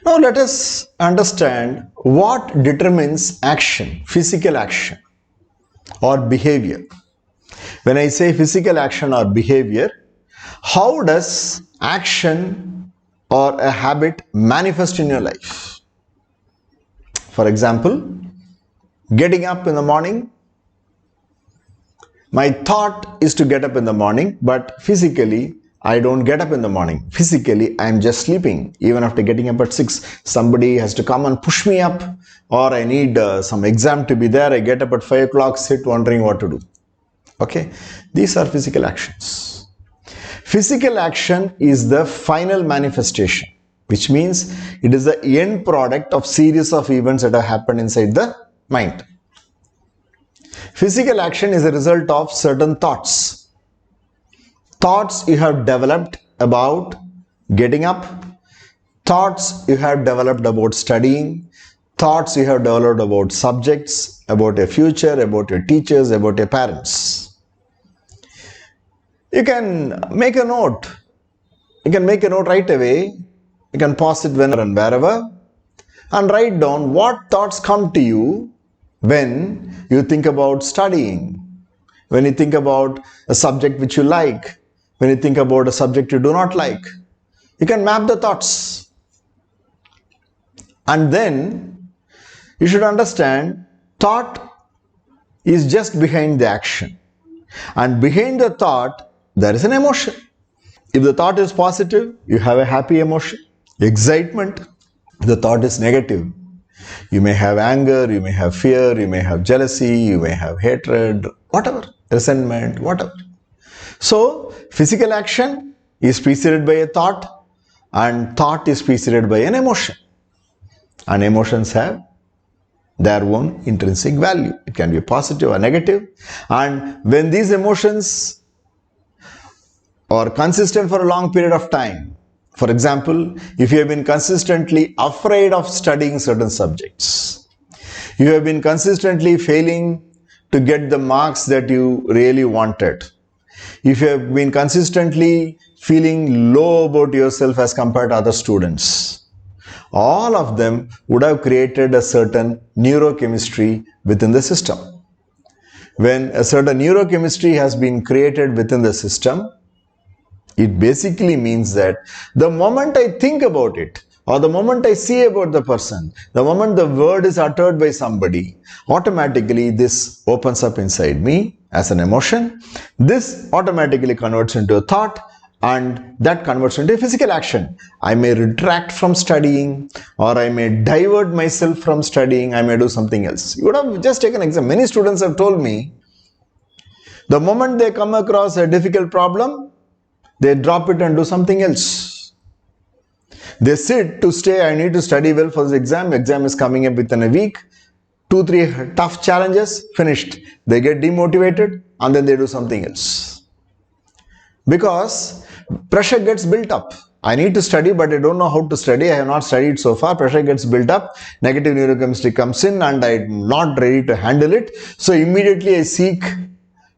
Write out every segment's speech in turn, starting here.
Now let us understand what determines action, physical action or behavior. When I say physical action or behavior, how does action or a habit manifest in your life? For example, getting up in the morning. My thought is to get up in the morning, but physically I don't get up in the morning. Physically I am just sleeping. Even after getting up at 6, somebody has to come and push me up, or I need some exam to be there. I get up at 5 o'clock, sit wondering what to do. Okay, these are physical actions. Physical action is the final manifestation, which means it is the end product of series of events that have happened inside the mind. Physical action is a result of certain thoughts. Thoughts you have developed about getting up, thoughts you have developed about studying, thoughts you have developed about subjects, about your future, about your teachers, about your parents. You can make a note. You can make a note right away. You can pause it whenever and wherever and write down what thoughts come to you when you think about studying, when you think about a subject which you like, when you think about a subject you do not like. You can map the thoughts. And then you should understand thought is just behind the action. And behind the thought, there is an emotion. If the thought is positive, you have a happy emotion, excitement. If the thought is negative, you may have anger, you may have fear, you may have jealousy, you may have hatred, whatever, resentment, whatever. So, physical action is preceded by a thought, and thought is preceded by an emotion. And emotions have their own intrinsic value. It can be positive or negative. And when these emotions are consistent for a long period of time, for example, if you have been consistently afraid of studying certain subjects, you have been consistently failing to get the marks that you really wanted, if you have been consistently feeling low about yourself as compared to other students, all of them would have created a certain neurochemistry within the system. When a certain neurochemistry has been created within the system, it basically means that the moment I think about it, or the moment I see about the person, the moment the word is uttered by somebody, automatically this opens up inside me as an emotion. This automatically converts into a thought, and that converts into a physical action. I may retract from studying, or I may divert myself from studying, I may do something else. You would have just taken an exam. Many students have told me, the moment they come across a difficult problem, they drop it and do something else. They sit to stay, I need to study well for this exam. Exam is coming up within a week. 2-3 tough challenges, finished. They get demotivated and then they do something else. Because pressure gets built up. I need to study, but I don't know how to study. I have not studied so far. Pressure gets built up. Negative neurochemistry comes in and I'm not ready to handle it. So immediately I seek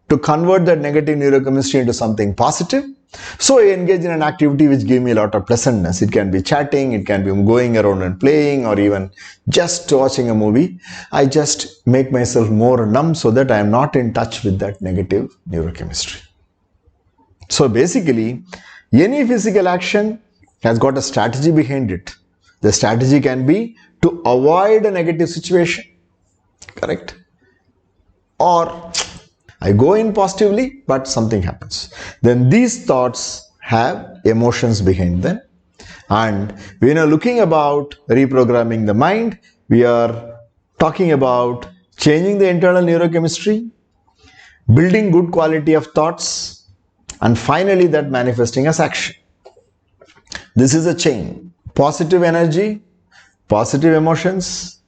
to convert that negative neurochemistry into something positive. So I engage in an activity which gives me a lot of pleasantness. It can be chatting, it can be going around and playing, or even just watching a movie. I just make myself more numb so that I am not in touch with that negative neurochemistry. So basically, any physical action has got a strategy behind it. The strategy can be to avoid a negative situation, correct? Or I go in positively, but something happens. Then these thoughts have emotions behind them. And when you're looking about reprogramming the mind, we are talking about changing the internal neurochemistry, building good quality of thoughts, and finally that manifesting as action. This is a chain. Positive energy, positive emotions,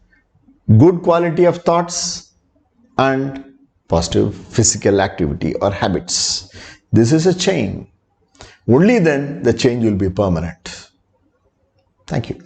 good quality of thoughts, and positive physical activity or habits. This is a chain. Only then the change will be permanent. Thank you.